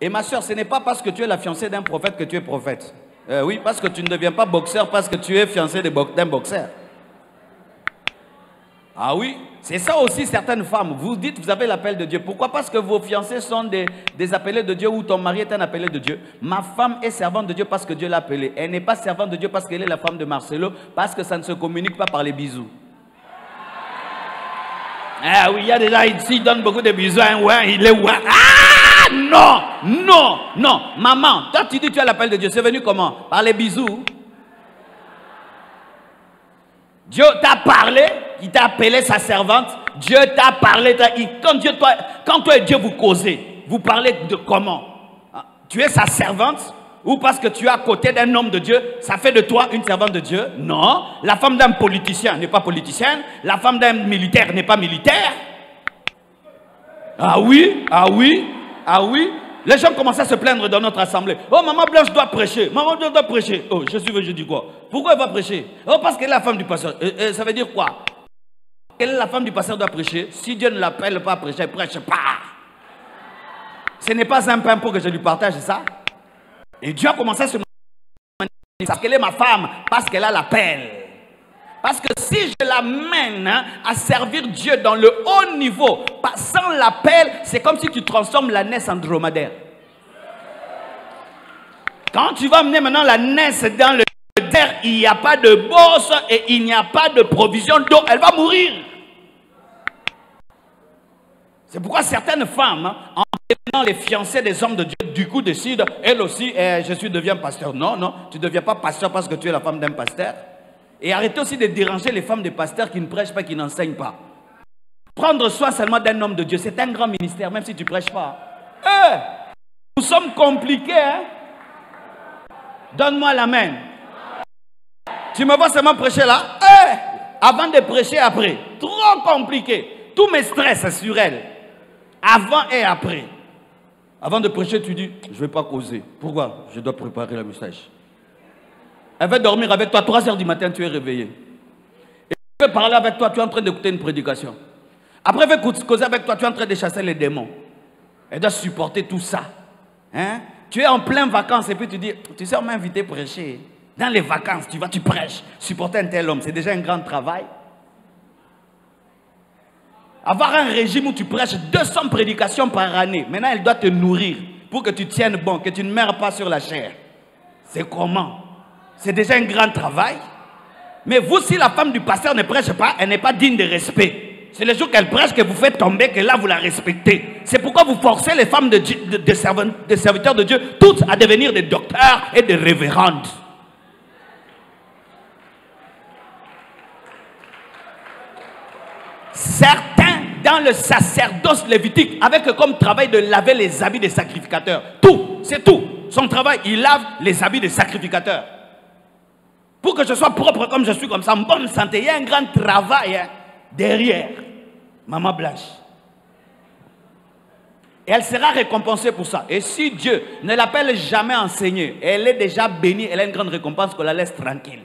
Et ma soeur, ce n'est pas parce que tu es la fiancée d'un prophète que tu es prophète. Oui, parce que tu ne deviens pas boxeur, parce que tu es fiancée d'un boxeur. Ah oui, c'est ça aussi certaines femmes. Vous dites, vous avez l'appel de Dieu. Pourquoi? Parce que vos fiancés sont des appelés de Dieu ou ton mari est un appelé de Dieu. Ma femme est servante de Dieu parce que Dieu l'a appelée. Elle n'est pas servante de Dieu parce qu'elle est la femme de Marcelo, parce que ça ne se communique pas par les bisous. Ah oui, il y a des gens ici qui donnent beaucoup de bisous. Hein, ouais, il est ouais. Ah non, non, non. Maman, toi tu dis tu as l'appel de Dieu. C'est venu comment? Par les bisous. Dieu t'a parlé, il t'a appelé sa servante. Dieu t'a parlé. Quand toi et Dieu vous causez, vous parlez de comment? Tu es sa servante ou parce que tu es à côté d'un homme de Dieu, ça fait de toi une servante de Dieu? Non. La femme d'un politicien n'est pas politicienne. La femme d'un militaire n'est pas militaire. Ah oui, ah oui, ah oui. Les gens commençaient à se plaindre dans notre assemblée. Oh, maman Blanche doit prêcher. Maman Blanche doit prêcher. Oh, je dis quoi? Pourquoi elle va prêcher? Oh, parce qu'elle est la femme du pasteur. Ça veut dire quoi? Quelle est la femme du pasteur doit prêcher? Si Dieu ne l'appelle pas à prêcher, elle ne prêche pas. Ce n'est pas un pain pour que je lui partage ça. Et Dieu a commencé à se manifester. Parce qu'elle est ma femme, parce qu'elle a l'appel. Parce que si je l'amène à servir Dieu dans le haut niveau, sans l'appel, c'est comme si tu transformes l'ânesse en dromadaire. Quand tu vas amener maintenant l'ânesse dans le désert, il n'y a pas de bosse et il n'y a pas de provision d'eau, elle va mourir. C'est pourquoi certaines femmes, en devenant les fiancées des hommes de Dieu, du coup décident, elle aussi, deviens pasteur. Non, non, tu ne deviens pas pasteur parce que tu es la femme d'un pasteur. Et arrêtez aussi de déranger les femmes des pasteurs qui ne prêchent pas, qui n'enseignent pas. Prendre soin seulement d'un homme de Dieu, c'est un grand ministère, même si tu ne prêches pas. Nous sommes compliqués, hein? Donne-moi la main. Tu me vois seulement prêcher là? Avant de prêcher, après. Trop compliqué. Tous mes stress sur elle. Avant et après. Avant de prêcher, tu dis, je ne vais pas causer. Pourquoi? Je dois préparer le message. Elle veut dormir avec toi, 3 h du matin, tu es réveillé. Et elle veut parler avec toi, tu es en train d'écouter une prédication. Après, elle veut causer avec toi, tu es en train de chasser les démons. Elle doit supporter tout ça. Hein? Tu es en plein vacances et puis tu dis, tu sais, on m'a invité à prêcher. Dans les vacances, tu vas, tu prêches. Supporter un tel homme, c'est déjà un grand travail. Avoir un régime où tu prêches 200 prédications par année. Maintenant, elle doit te nourrir pour que tu tiennes bon, que tu ne meurs pas sur la chair. C'est comment? C'est déjà un grand travail. Mais vous, si la femme du pasteur ne prêche pas, elle n'est pas digne de respect. C'est le jour qu'elle prêche que vous faites tomber, que là, vous la respectez. C'est pourquoi vous forcez les femmes de serviteurs de Dieu, toutes à devenir des docteurs et des révérendes. Certains, dans le sacerdoce lévitique, avec comme travail de laver les habits des sacrificateurs. Tout, c'est tout. Son travail, il lave les habits des sacrificateurs. Pour que je sois propre comme je suis, comme ça, en bonne santé, il y a un grand travail derrière. Maman Blanche. Et elle sera récompensée pour ça. Et si Dieu ne l'appelle jamais à enseigner, elle est déjà bénie, elle a une grande récompense qu'on la laisse tranquille.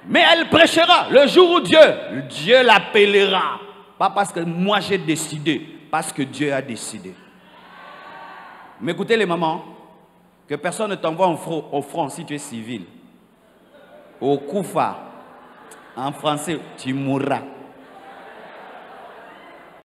Mais elle prêchera le jour où Dieu l'appellera. Pas parce que moi j'ai décidé, parce que Dieu a décidé. Mais écoutez les mamans, que personne ne t'envoie au front si tu es civil. Au Koufa, en français, tu mourras.